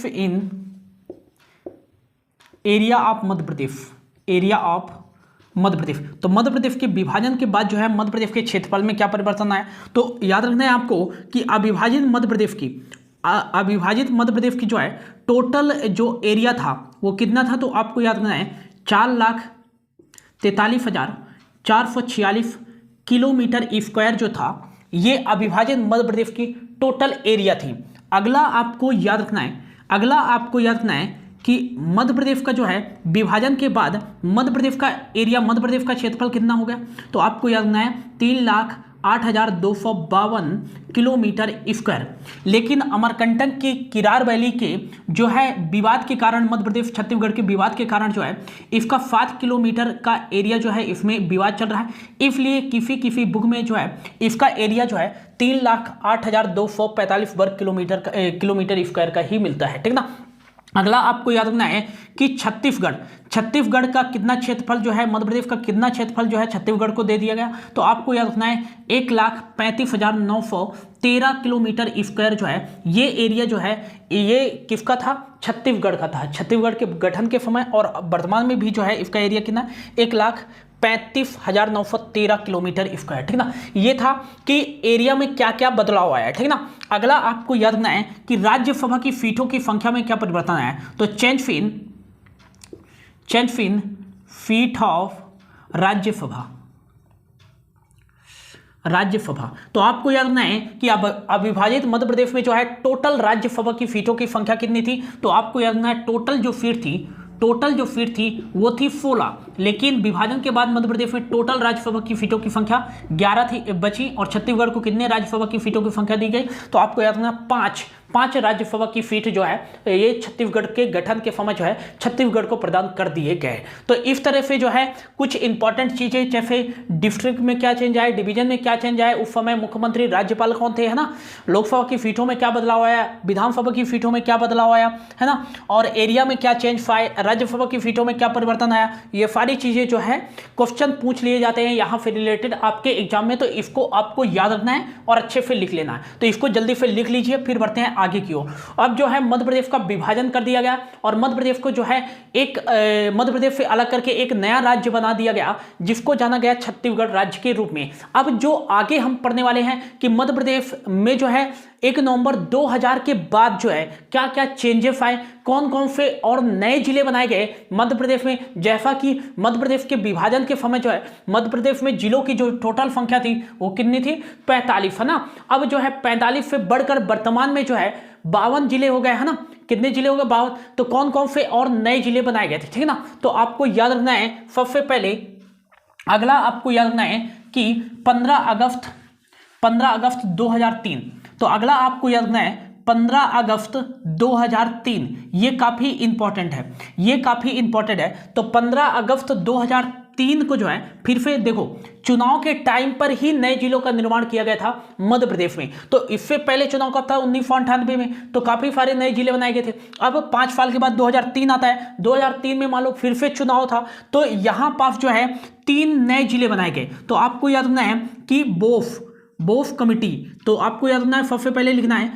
in area of Madhya Pradesh, area of Madhya Pradesh. तो मध्य प्रदेश के विभाजन के बाद जो है मध्य प्रदेश के क्षेत्रफल में क्या परिवर्तन आया, तो याद रखना है आपको कि अविभाजित मध्य प्रदेश की जो है टोटल जो एरिया था वो कितना था, तो आपको याद रखना है 4,43,446 किलोमीटर स्क्वायर जो था, ये अविभाजित मध्य प्रदेश की टोटल एरिया थी। अगला आपको याद रखना है कि मध्य प्रदेश का जो है विभाजन के बाद मध्य प्रदेश का एरिया, मध्य प्रदेश का क्षेत्रफल कितना हो गया, तो आपको याद रखना है 3,08,252 किलोमीटर स्क्वायर। लेकिन अमरकंटक की किरार वैली के जो है विवाद के कारण, मध्य प्रदेश छत्तीसगढ़ के विवाद के कारण जो है इसका 7 किलोमीटर का एरिया जो है इसमें विवाद चल रहा है, इसलिए किसी बुक में जो है इसका एरिया जो है 3,08,245 वर्ग किलोमीटर स्क्वायर का ही मिलता है, ठीक ना। अगला आपको याद रखना है कि छत्तीसगढ़ का कितना क्षेत्रफल जो है, मध्य प्रदेश का कितना क्षेत्रफल जो है छत्तीसगढ़ को दे दिया गया, तो आपको याद रखना है 1,35,913 किलोमीटर स्क्वायर जो है ये एरिया जो है ये किसका था, छत्तीसगढ़ का था। छत्तीसगढ़ के गठन के समय और वर्तमान में भी जो है इसका एरिया कितना, 1,35,913 किलोमीटर स्क्वायर, ठीक ना। ये था कि एरिया में क्या क्या बदलाव आया, ठीक ना। अगला आपको याद रखना है कि राज्यसभा की सीटों की संख्या में क्या परिवर्तन आया, तो change in seat of Rajya Sabha. तो आपको याद रखना है कि अब अविभाजित मध्य प्रदेश में जो है टोटल राज्यसभा की सीटों की संख्या कितनी थी, तो आपको याद रखना है टोटल जो सीट थी वो थी 16, लेकिन विभाजन के बाद मध्य प्रदेश में टोटल राज्यसभा की सीटों की संख्या 11 थी बची, और छत्तीसगढ़ को कितने राज्यसभा की सीटों की संख्या दी गई, तो आपको याद रखना 5 राज्यसभा की सीट जो है ये छत्तीसगढ़ के गठन के समय जो है छत्तीसगढ़ को प्रदान कर दिए गए। तो इस तरह से जो है कुछ इंपॉर्टेंट चीजें, जैसे डिस्ट्रिक्ट में क्या चेंज आया, डिवीजन में क्या चेंज आया, उस समय मुख्यमंत्री राज्यपाल कौन थे, है ना, लोकसभा की सीटों में क्या बदलाव आया, विधानसभा की सीटों में क्या बदलाव आया, है ना, और एरिया में क्या चेंज आए, राज्यसभा की सीटों में क्या परिवर्तन आया, ये सारी चीजें जो है क्वेश्चन पूछ लिए जाते हैं यहाँ से रिलेटेड आपके एग्जाम में। तो इसको आपको याद रखना है और अच्छे से लिख लेना है। तो इसको जल्दी से लिख लीजिए, फिर बढ़ते हैं आगे की ओर। अब जो है मध्य प्रदेश का विभाजन कर दिया गया और मध्य प्रदेश को जो है मध्य प्रदेश से अलग करके एक नया राज्य बना दिया गया जिसको जाना गया छत्तीसगढ़ राज्य के रूप में। अब जो आगे हम पढ़ने वाले हैं कि मध्य प्रदेश में जो है 1 नवंबर 2000 के बाद जो है क्या क्या चेंजेस आए, कौन कौन से और नए जिले बनाए गए मध्य प्रदेश में। जैसा कि मध्य प्रदेश के विभाजन के समय जो है मध्य प्रदेश में जिलों की जो टोटल संख्या थी वो कितनी थी, 45, है ना। अब जो है 45 से बढ़कर वर्तमान में जो है 52 जिले हो गए, है ना। कितने जिले हो गए, 52। तो कौन कौन से और नए जिले बनाए गए थे, ठीक है ना। तो आपको याद रखना है सबसे पहले, अगला आपको याद रखना है कि 15 अगस्त 2003। तो अगला आपको याद रखना है 15 अगस्त 2003, ये काफी इंपॉर्टेंट है, तो 15 अगस्त 2003 2003 को जो है फिर से देखो चुनाव के टाइम पर ही नए जिलों का निर्माण किया गया था मध्य प्रदेश में। तो इससे पहले चुनाव कब था 1998 में, तो काफी सारे नए जिले बनाए गए थे। अब 5 साल के बाद 2003 आता है, 2003 में मान लो फिर से चुनाव था, तो यहां पास जो है 3 नए जिले बनाए गए। तो आपको याद रखना है कि बोफ कमिटी, तो आपको याद रखना है सबसे पहले लिखना है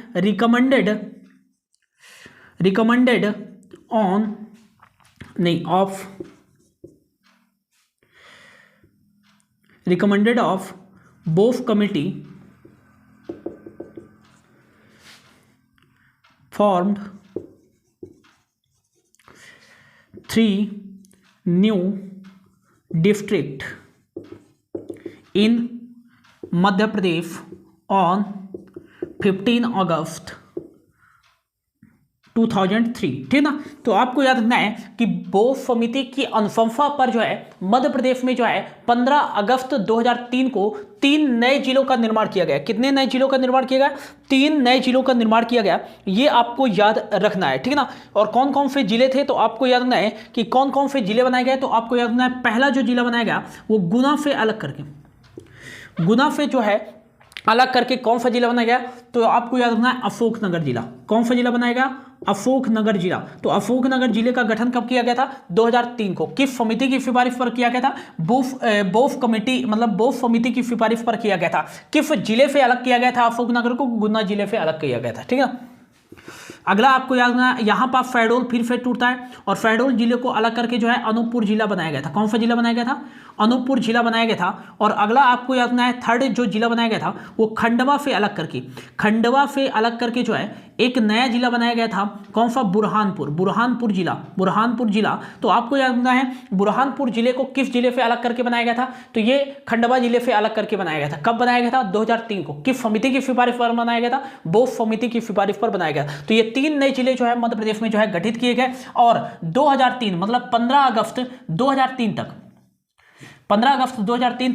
रिकमेंडेड ऑफ बोफ committee formed 3 new district in Madhya Pradesh on 15 अगस्त 2003, ठीक ना। तो आपको याद रखना है कि बोफ समिति की अनुशंसा पर जो है मध्य प्रदेश में जो है 15 अगस्त 2003 को 3 नए जिलों का निर्माण किया गया। कितने नए जिलों का निर्माण किया गया? 3 नए जिलों का निर्माण किया गया, ये आपको याद रखना है, ठीक ना। और कौन कौन से जिले थे, तो आपको याद रखना है कि कौन कौन से जिले बनाए गए। तो आपको याद रखना है पहला जो जिला बनाया गया वो गुना से अलग जो है अलग करके कौन सा जिला बनाया गया, तो आपको याद रखना है अशोकनगर जिला। कौन सा जिला बनाया गया? अशोकनगर जिला। तो अशोकनगर जिले का गठन कब किया गया था? 2003 को। किस समिति की सिफारिश पर किया गया था? बोफ कमेटी मतलब बोफ समिति की सिफारिश पर किया गया था। किस जिले से अलग किया गया था? अशोकनगर को गुना जिले से अलग किया गया था, ठीक है। अगला आपको याद रखना है, यहाँ पर शहडोल फिर से टूटता है और शहडोल जिले को अलग करके जो है अनूपपुर जिला बनाया गया था। कौन सा जिला बनाया गया था? अनूपपुर जिला बनाया गया था। और अगला आपको याद रखना है थर्ड जो जिला बनाया गया था वो खंडवा से अलग करके जो है एक नया जिला बनाया गया था। कौन सा? बुरहानपुर जिला। तो आपको याद रखना है बुरहानपुर जिले को किस जिले से अलग करके बनाया गया था? तो ये खंडवा जिले से अलग करके बनाया गया था। कब बनाया गया था? 2003 को। किस समिति की सिफारिश पर बनाया गया था? बोफ समिति की सिफारिश पर बनाया गया। तो ये 3 नए जिले जो है मध्य प्रदेश में जो है गठित किए गए। और 2003 मतलब 15 अगस्त 2003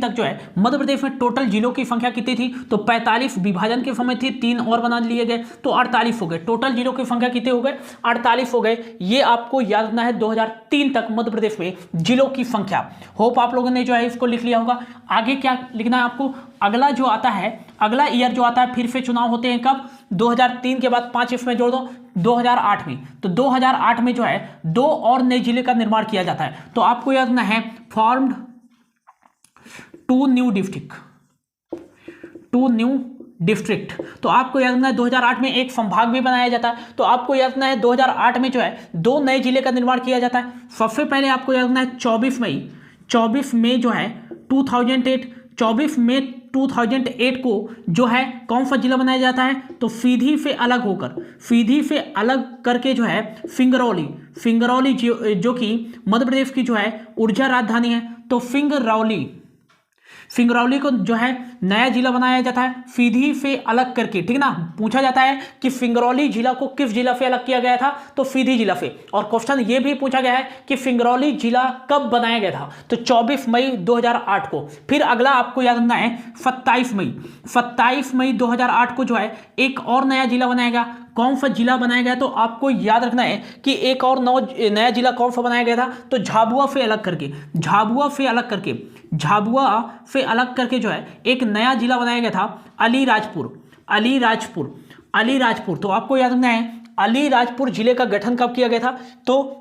तक जो है मध्य प्रदेश में टोटल जिलों की संख्या कितनी थी? तो 45 विभाजन के समय थी, 3 और बना लिए गए तो 48 हो गए। टोटल जिलों की संख्या कितने हो गए? 48 हो गए। ये आपको याद रखना है 2003 तक मध्य प्रदेश में जिलों की संख्या। होप आप लोगों ने जो है इसको लिख लिया होगा। आगे क्या लिखना है आपको? अगला जो आता है, अगला ईयर जो आता है फिर से चुनाव होते हैं कब? 2003 के बाद 5 इसमें जोड़ दो 2008 में। तो 2008 में जो है 2 और नए जिले का निर्माण किया जाता है। तो आपको याद रखना है फॉर्म्ड 2 न्यू डिस्ट्रिक्ट। तो आपको याद रखना है 2008 में एक संभाग भी बनाया जाता है। तो आपको याद रखना है 2008 में जो है 2 नए जिले का निर्माण किया जाता है। सबसे पहले आपको याद रखना है 24 मई जो है 2008 को जो है कौन सा जिला बनाया जाता है? तो सीधी से अलग करके जो है सिंगरौली जो कि मध्य प्रदेश की जो है ऊर्जा राजधानी है। तो सिंगरौली को जो है नया जिला बनाया जाता है सीधी से अलग करके, ठीक ना। पूछा जाता है कि सिंगरौली जिला को किस जिला से अलग किया गया था? तो सीधी जिला से। और क्वेश्चन ये भी पूछा गया है कि सिंगरौली जिला कब बनाया गया था? तो 24 मई 2008 को। फिर अगला आपको याद रखना है 27 मई 2008 को जो है एक और नया जिला बनाएगा। कौन सा जिला बनाया गया? तो आपको याद रखना है कि एक और नया जिला कौन सा बनाया गया था? तो झाबुआ से अलग करके जो है एक नया जिला बनाया गया था अलीराजपुर। तो आपको याद रखना है अलीराजपुर जिले का गठन कब किया गया था? तो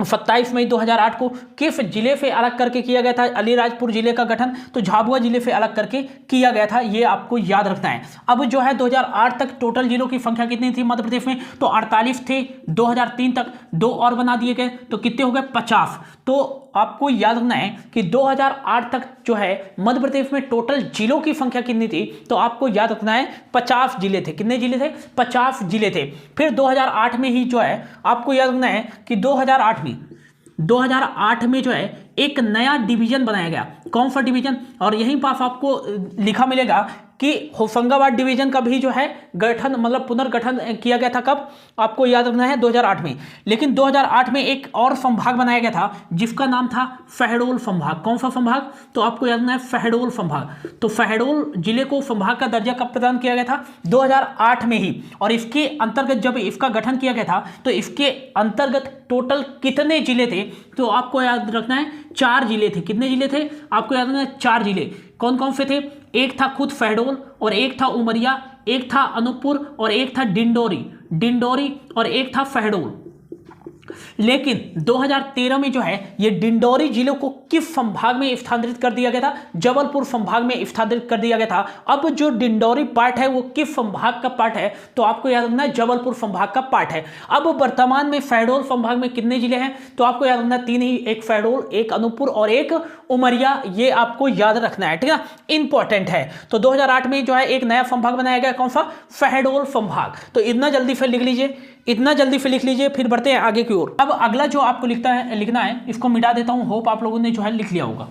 27 मई 2008 को। किस जिले से अलग करके किया गया था अलीराजपुर जिले का गठन? तो झाबुआ जिले से अलग करके किया गया था। ये आपको याद रखना है। अब जो है 2008 तक टोटल जिलों की संख्या कितनी थी मध्य प्रदेश में? तो 48 थे। 2003 तक 2 और बना दिए गए तो कितने हो गए? 50। तो आपको याद रखना है कि 2008 तक जो है मध्य प्रदेश में टोटल जिलों की संख्या कितनी थी? तो आपको याद रखना है 50 जिले थे। कितने जिले थे? 50 जिले थे। फिर 2008 में ही जो है आपको याद रखना है कि 2008 में जो है एक नया डिवीजन बनाया गया। कौन सा डिवीजन? और यहीं पास आपको लिखा मिलेगा कि होशंगाबाद डिवीजन का भी जो है गठन मतलब पुनर्गठन किया गया था। कब? आपको याद रखना है 2008 में। लेकिन 2008 में एक और संभाग बनाया गया था जिसका नाम था शहडोल संभाग। कौन सा संभाग? तो आपको याद रखना है शहडोल संभाग। तो शहडोल जिले को संभाग का दर्जा कब प्रदान किया गया था? 2008 में ही। और इसके अंतर्गत जब इसका गठन किया गया था तो इसके अंतर्गत टोटल कितने जिले थे, तो आपको याद रखना है 4 जिले थे। कितने जिले थे आपको याद रखना है? 4 जिले। कौन कौन से थे? एक था खुद शहडोल, और एक था उमरिया, एक था अनूपपुर, और एक था डिंडोरी और एक था शहडोल। लेकिन 2013 में जो है ये डिंडोरी जिलों को किस संभाग में स्थानांतरित कर दिया गया था? जबलपुर संभाग में स्थानांतरित कर दिया गया था। अब जो डिंडोरी पार्ट है वो किस संभाग का पार्ट है? तो आपको याद रखना है जबलपुर संभाग का पार्ट है। अब वर्तमान में शहडोल संभाग में कितने जिले हैं? तो आपको याद रखना है 3 ही, एक शहडोल, एक अनूपपुर और एक उमरिया। ये आपको याद रखना है, ठीक है, इंपॉर्टेंट है। तो 2008 में जो है एक नया संभाग बनाया गया, कौन सा? शहडोल संभाग। तो इतना जल्दी फिर लिख लीजिए, इतना जल्दी फिर लिख लीजिए। फिर बढ़ते हैं आगे की ओर। अब अगला जो आपको लिखना है, इसको मिटा देता हूं, होप आप लोगों ने जो है लिख लिया होगा।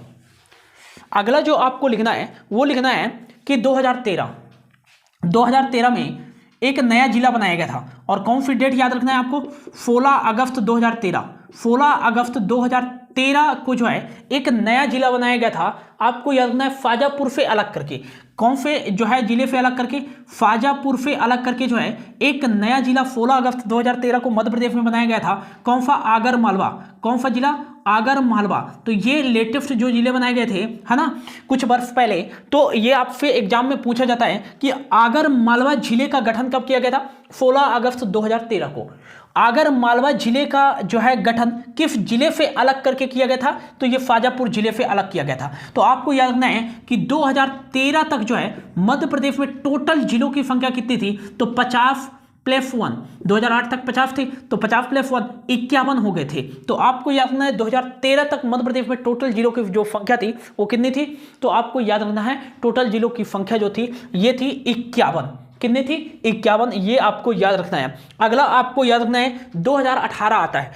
अगला जो आपको लिखना है वो लिखना है कि 2013 में एक नया जिला बनाया गया था। और कौन सी डेट याद रखना है आपको? 16 अगस्त 2013। 16 अगस्त 2013 को जो है एक नया जिला बनाया गया था। आपको याद रखना है शाजापुर से अलग करके। कौन से जो है जिले से अलग करके? शाजापुर से अलग करके जो है एक नया जिला 16 अगस्त 2013 को मध्य प्रदेश में बनाया गया था। कौन सा? आगर मालवा। कौन सा जिला? आगर मालवा। तो ये लेटेस्ट जो जिले बनाए गए थे, है ना, कुछ वर्ष पहले। तो ये आपसे एग्जाम में पूछा जाता है कि आगर मालवा जिले का गठन कब किया गया था? 16 अगस्त 2013 को। आगर मालवा जिले का जो है गठन किस जिले से अलग करके किया गया था? तो ये शाजापुर जिले से अलग किया गया था। तो आपको याद रखना है कि 2013 तक जो है मध्य प्रदेश में टोटल जिलों की संख्या कितनी थी? तो 50 + 1। 2008 तक 50 थे, तो 50 + 1 51 हो गए थे। तो आपको याद रखना है 2013 तक मध्य प्रदेश में टोटल जिलों की जो संख्या थी वो कितनी थी? तो आपको याद रखना है टोटल जिलों की संख्या जो थी ये थी 51। कितनी थी? 51। ये आपको याद रखना है। अगला आपको याद रखना है 2018 आता है।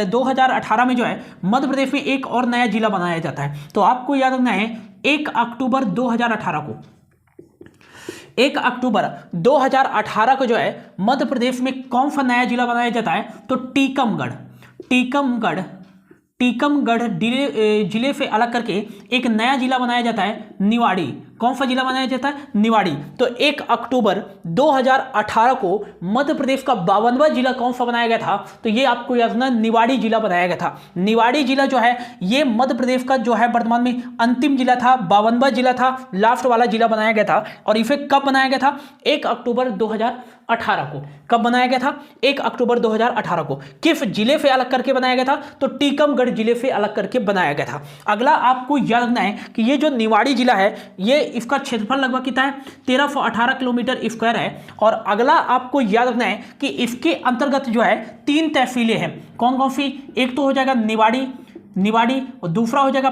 2018 में जो है मध्य प्रदेश में एक और नया जिला बनाया जाता है। तो आपको याद रखना है 1 अक्टूबर 2018 को, 1 अक्टूबर 2018 को जो है मध्य प्रदेश में कौन सा नया जिला बनाया जाता है? तो टीकमगढ़ जिले से अलग करके एक नया जिला बनाया जाता है, निवाड़ी। कौन सा जिला बनाया जाता है? निवाड़ी। तो 1 अक्टूबर 2018 को मध्य प्रदेश का 52वां जिला कौन सा बनाया गया था? तो ये आपको याद रखना, निवाड़ी जिला बनाया गया था। निवाड़ी जिला जो है ये मध्य प्रदेश का जो है वर्तमान में अंतिम जिला था, 52वां जिला था, लास्ट वाला जिला बनाया गया था। और इसे कब बनाया गया था? 1 अक्टूबर 2018 को। कब बनाया गया था? 1 अक्टूबर 2018 को। किस जिले से अलग करके बनाया गया था? तो टीकमगढ़ जिले से अलग करके बनाया गया था। अगला आपको याद रखना है कि ये जो निवाड़ी जिला है ये इसका क्षेत्रफल लगभग कितना है? 1318 किलोमीटर स्क्वायर है। और अगला आपको याद रखना है कि इसके अंतर्गत जो है 3 तहसीलें हैं। कौन कौन सी? एक तो हो जाएगा निवाड़ी, और दूसरा हो जाएगा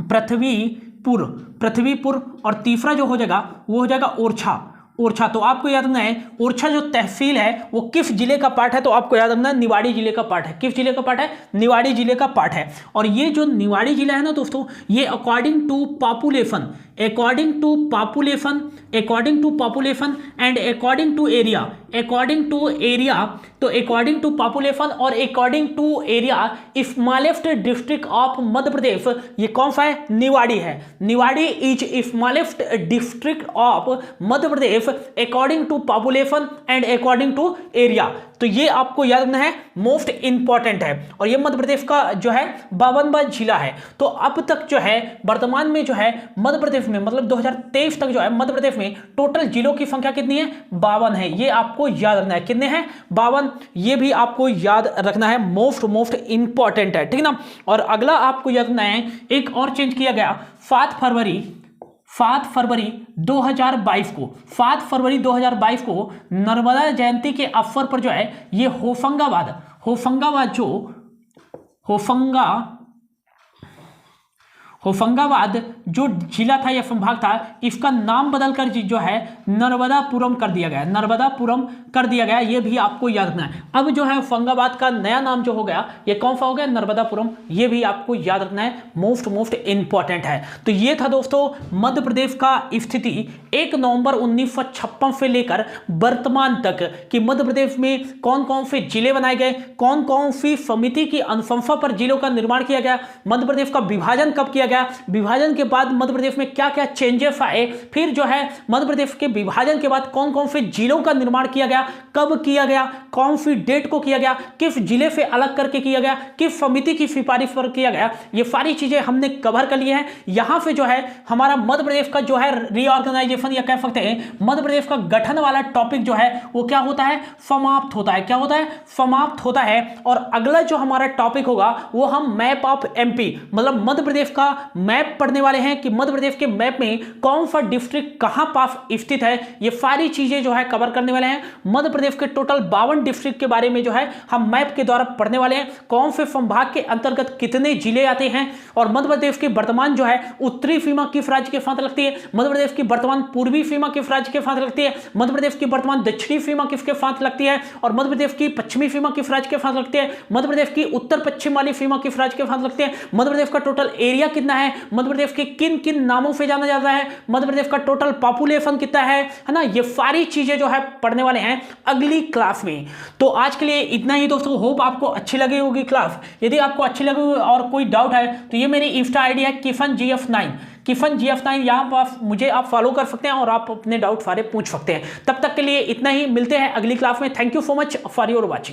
पृथ्वीपुर, और तीसरा जो हो जाएगा वो हो जाएगा ओरछा। तो आपको याद रखना है ओरछा जो तहसील है वो किस जिले का पार्ट है? तो आपको याद रखना है निवाड़ी जिले का पार्ट है। किस जिले का पार्ट है? निवाड़ी जिले का पार्ट है। और ये जो निवाड़ी जिला है ना दोस्तों, ये according to population and according to population और according to area smallest district of Madhya Pradesh, ये कौन सा है? निवाड़ी है। Niwari is smallest district of Madhya Pradesh according to population and according to area. तो ये आपको याद रखना है, मोस्ट इंपॉर्टेंट है। और ये मध्य प्रदेश का जो है 52वां जिला है। तो अब तक जो है वर्तमान में जो है मध्य प्रदेश में, मतलब 2023 तक जो है मध्य प्रदेश में टोटल जिलों की संख्या कितनी है? 52 है। ये आपको याद रखना है। कितने हैं? 52। ये भी आपको याद रखना है, मोस्ट इंपॉर्टेंट है, ठीक ना। और अगला आपको याद रखना है, एक और चेंज किया गया 7 फरवरी 2022 को। 7 फरवरी 2022 को नर्मदा जयंती के अवसर पर जो है ये होशंगाबाद जो जिला था या संभाग था, इसका नाम बदलकर जो है नर्मदापुरम कर दिया गया। ये भी आपको याद रखना है। अब जो है होशंगाबाद का नया नाम जो हो गया ये कौन सा हो गया? नर्मदापुरम। ये भी आपको याद रखना है, मोस्ट इंपॉर्टेंट है। तो ये था दोस्तों मध्य प्रदेश का स्थिति 1 नवंबर 1956 से लेकर वर्तमान तक कि मध्य प्रदेश में कौन कौन से जिले बनाए गए, कौन कौन सी समिति की अनुशंसा पर जिलों का निर्माण किया गया, मध्य प्रदेश का विभाजन कब किया गया, विभाजन के बाद मध्य प्रदेश में क्या क्या चेंजेस आए, फिर जो है मध्य प्रदेश के विभाजन के बाद कौन कौन से जिलों का निर्माण किया गया, कब किया गया, कौन सी डेट को किया गया, किस जिले से अलग करके किया गया, किस समिति की सिफारिश पर किया गया, ये सारी चीजें हमने कवर कर ली हैं। यहां पे जो है हमारा मध्य प्रदेश का जो है रीऑर्गेनाइजेशन या कह सकते हैं मध्य प्रदेश का गठन वाला टॉपिक जो है वो क्या होता है, समाप्त होता है। क्या होता है, समाप्त होता है। और अगला जो हमारा टॉपिक होगा वो हम मैप ऑफ एमपी, मतलब मध्य प्रदेश का मैप पढ़ने वाले हैं कि मध्य प्रदेश के मैप में कौन सा डिस्ट्रिक्ट कहां पास स्थित है, ये सारी चीजें जो है कवर करने वाले हैं। मध्य प्रदेश के टोटल 52 डिस्ट्रिक्ट के बारे में जो है हम मैप के द्वारा पढ़ने वाले हैं, कौन से संभाग के अंतर्गत कितने जिले आते हैं, और मध्य प्रदेश की वर्तमान जो है उत्तरी सीमा किस राज्य के साथ लगती है, मध्य प्रदेश की वर्तमान पूर्वी सीमा किस राज्य के साथ लगती है, मध्य प्रदेश की वर्तमान दक्षिणी सीमा किसके साथ लगती है, और मध्य प्रदेश की पश्चिमी सीमा किस राज्य के साथ लगती है, मध्य प्रदेश की उत्तर पश्चिम वाली सीमा किस राज्य के साथ लगती है, मध्य प्रदेश का टोटल एरिया कितना है, मध्य प्रदेश के किन किन नामों से जाना जाता है, मध्य प्रदेश का टोटल पॉपुलेशन कितना है ना, ये सारी चीजें जो है पढ़ने वाले हैं अगली क्लास में। तो आज के लिए इतना ही दोस्तों, होप आपको अच्छी लगी होगी क्लास। यदि आपको अच्छी लगी और कोई डाउट है तो ये मेरी इंस्टा आईडी है किफन GF9, किफन GF9, यहाँ पर मुझे आप फॉलो कर सकते हैं और आप अपने डाउट सारे पूछ सकते हैं। तब तक के लिए इतना ही, मिलते हैं अगली क्लास में। Thank you so much for your watching.